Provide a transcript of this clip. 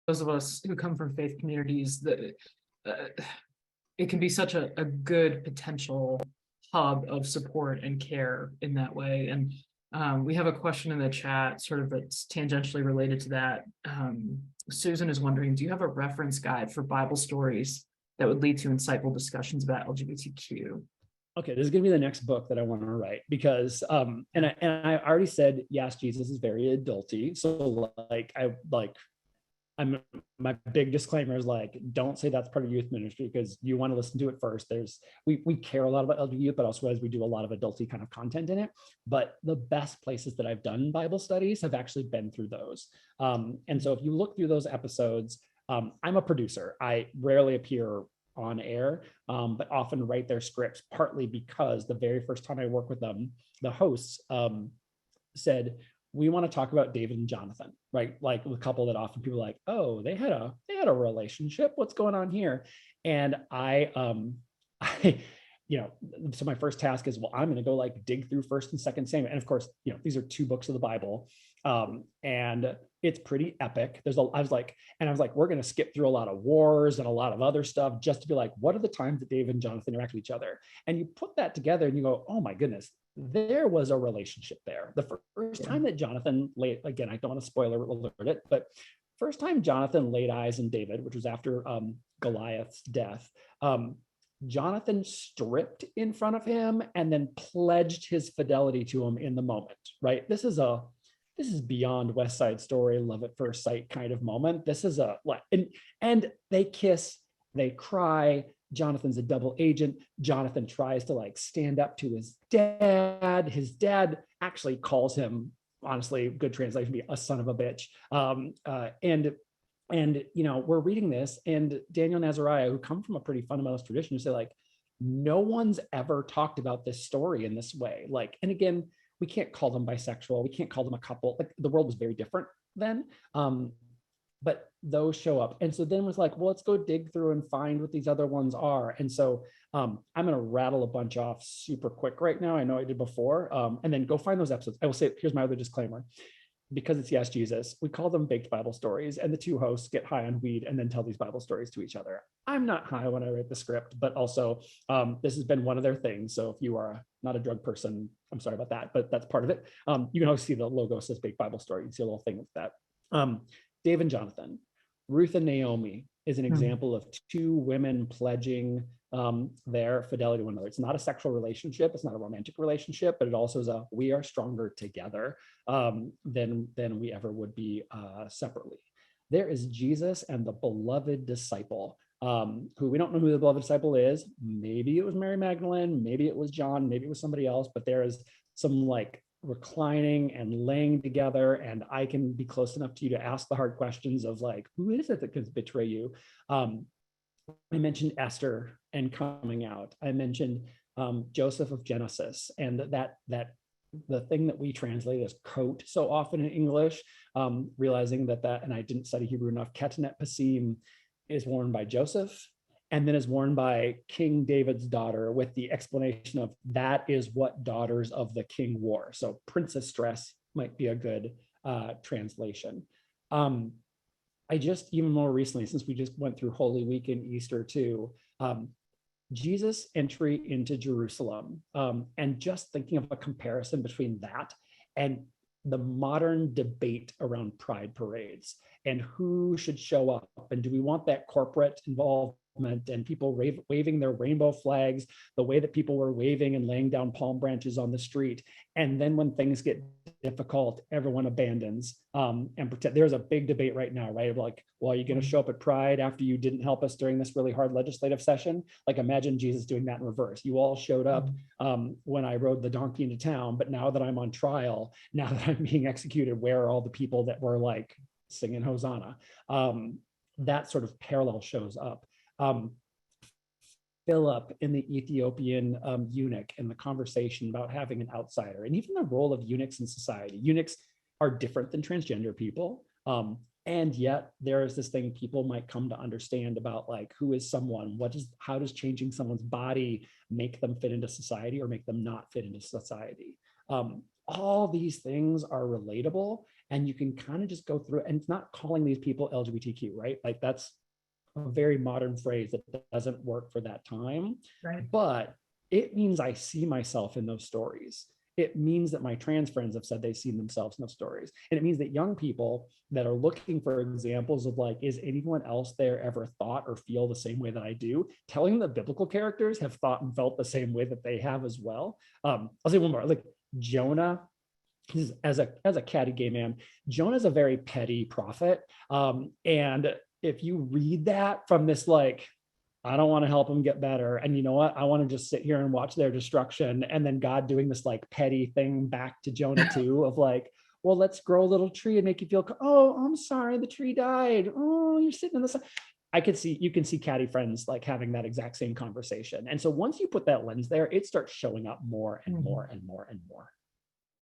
those of us who come from faith communities, that it can be such a good potential hub of support and care in that way. And we have a question in the chat, sort of that's tangentially related to that. Susan is wondering, do you have a reference guide for Bible stories that would lead to insightful discussions about LGBTQ? Okay, this is gonna be the next book that I want to write, because and I already said yes, Jesus is very adulty. So I'm my big disclaimer is like, don't say that's part of youth ministry, because you want to listen to it first. We care a lot about LGBT youth, but also as we do a lot of adulty kind of content in it. But the best places that I've done Bible studies have actually been through those. And so if you look through those episodes, I'm a producer. I rarely appear on air, but often write their scripts, partly because the very first time I worked with them, the hosts said, we want to talk about David and Jonathan, right? Like a couple that often people are like, oh, they had a relationship. What's going on here? And I so my first task is, well, I'm going to go like dig through 1st and 2nd Samuel. And of course, these are 2 books of the Bible. And it's pretty epic. I was like, we're going to skip through a lot of wars and a lot of other stuff just to be like, what are the times that David and Jonathan interact with each other? And you put that together and you go, oh my goodness, there was a relationship there. The first time that Jonathan laid, again, I don't want to spoiler alert it, but first time Jonathan laid eyes on David, which was after Goliath's death, Jonathan stripped in front of him and then pledged his fidelity to him in the moment, right? This is beyond West Side Story, love at first sight kind of moment. This is and they kiss, they cry. Jonathan's a double agent. Jonathan tries to like stand up to his dad. His dad actually calls him, honestly, good translation would be a son of a bitch. And we're reading this, and Daniel and Azariah, who come from a pretty fundamentalist tradition, say like, no one's ever talked about this story in this way. Like, and again, we can't call them bisexual. We can't call them a couple. Like, the world was very different then. But those show up. And so then it was like, well, let's go dig through and find what these other ones are. And so I'm going to rattle a bunch off super quick right now. I know I did before. And then go find those episodes. I will say, here's my other disclaimer. Because it's Yes, Jesus, we call them baked Bible stories, and the 2 hosts get high on weed and then tell these Bible stories to each other. I'm not high when I write the script, but also this has been one of their things. So if you are not a drug person, I'm sorry about that, but that's part of it. You can always see the logo says baked Bible story. You can see a little thing with that. Dave and Jonathan, Ruth and Naomi is an example of 2 women pledging their fidelity to one another. It's not a sexual relationship. It's not a romantic relationship, but it also is we are stronger together than we ever would be separately. There is Jesus and the beloved disciple, who we don't know who the beloved disciple is. Maybe it was Mary Magdalene, maybe it was John, maybe it was somebody else, but there is some like reclining and laying together, and I can be close enough to you to ask the hard questions of like, who is it that could betray you? I mentioned Esther and coming out. I mentioned Joseph of Genesis, and that the thing that we translate as coat so often in English, realizing that, and I didn't study Hebrew enough, Ketenet Pasim is worn by Joseph, and then is worn by King David's daughter, with the explanation of that is what daughters of the king wore. So princess dress might be a good translation. I just, even more recently, since we just went through Holy Week and Easter too, Jesus' entry into Jerusalem, and just thinking of a comparison between that and the modern debate around pride parades and who should show up, and do we want that corporate involvement and people waving their rainbow flags the way that people were waving and laying down palm branches on the street, and then when things get difficult, everyone abandons and pretend. There's a big debate right now, right? Like, well, are you going to show up at Pride after you didn't help us during this really hard legislative session? Like, imagine Jesus doing that in reverse. You all showed up when I rode the donkey into town, but now that I'm on trial, now that I'm being executed, where are all the people that were like singing Hosanna? That sort of parallel shows up. Philip in the Ethiopian eunuch, and the conversation about having an outsider, and even the role of eunuchs in society. Eunuchs are different than transgender people. And yet there is this thing people might come to understand about like, who is someone? How does changing someone's body make them fit into society or make them not fit into society? all these things are relatable, and you can kind of just go through it. And it's not calling these people LGBTQ, right? Like that's a very modern phrase that doesn't work for that time. Right. But it means I see myself in those stories. It means that my trans friends have said they've seen themselves in those stories. And it means that young people that are looking for examples of like, is anyone else there ever thought or feel the same way that I do? Telling the biblical characters have thought and felt the same way that they have as well. I'll say one more, like Jonah, as a catty gay man, Jonah's a very petty prophet. And if you read that from this, like, I don't want to help them get better, and you know what, I want to just sit here and watch their destruction, and then God doing this like petty thing back to Jonah too, of like, well, let's grow a little tree and make you feel, oh, I'm sorry, the tree died, oh, you're sitting in the sun. You can see catty friends like having that exact same conversation. And so once you put that lens there, it starts showing up more and more and more and more.